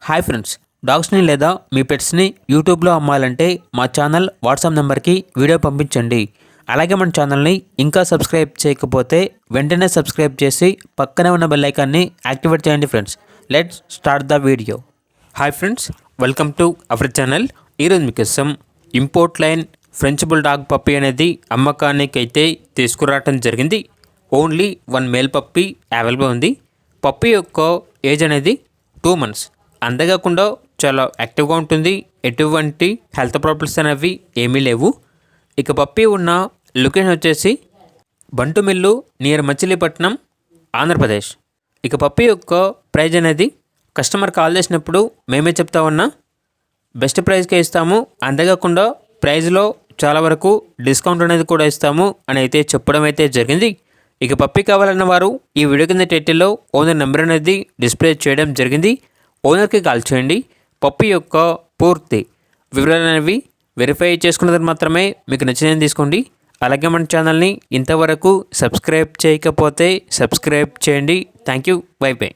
Hi friends, డాగ్స్ని లేదా మీ పెట్స్ని యూట్యూబ్లో అమ్మాలంటే మా ఛానల్ వాట్సాప్ నెంబర్కి వీడియో పంపించండి. అలాగే మన ఛానల్ని ఇంకా సబ్స్క్రైబ్ చేయకపోతే వెంటనే సబ్స్క్రైబ్ చేసి పక్కనే ఉన్న బెల్ ఐకాన్ని యాక్టివేట్ చేయండి friends. Let's start the video. Hi friends, welcome to our channel. ఈరోజు మీకోసం import line French bulldog puppy అనేది అమ్మకానికి అయితే తీసుకురావటం జరిగింది. ఓన్లీ 1 మేల్ పప్పీ అవైలబుల్ ఉంది. పప్పీ యొక్క ఏజ్ అనేది 2 months. అంతేకాకుండా చాలా యాక్టివ్గా ఉంటుంది. ఎటువంటి హెల్త్ ప్రాబ్లమ్స్ అనేవి ఏమీ లేవు. ఇక పప్పీ ఉన్న లొకేషన్ వచ్చేసి బంటుమిల్లు నియర్ మచిలీపట్నం, ఆంధ్రప్రదేశ్. ఇక పప్పీ యొక్క ప్రైజ్ అనేది కస్టమర్ కాల్ చేసినప్పుడు మేమే చెప్తా ఉన్నా బెస్ట్ ప్రైస్కే ఇస్తాము. అంతేకాకుండా ప్రైజ్లో చాలా వరకు డిస్కౌంట్ అనేది కూడా ఇస్తాము అని అయితే చెప్పడం అయితే జరిగింది. ఇక పప్పీ కావాలన్న వారు ఈ వీడియో కింద టైటిల్లో ఓనర్ నెంబర్ అనేది డిస్ప్లే చేయడం జరిగింది. ఓనర్కి కాల్ చేయండి. పప్పీ యొక్క పూర్తి వివరాలు అనేవి వెరిఫై చేసుకున్న తర్వాత మాత్రమే మీకు నచ్చినది తీసుకోండి. అలాగే మన ఛానల్ని ఇంతవరకు సబ్స్క్రైబ్ చేయకపోతే సబ్స్క్రైబ్ చేయండి. Thank you. By by.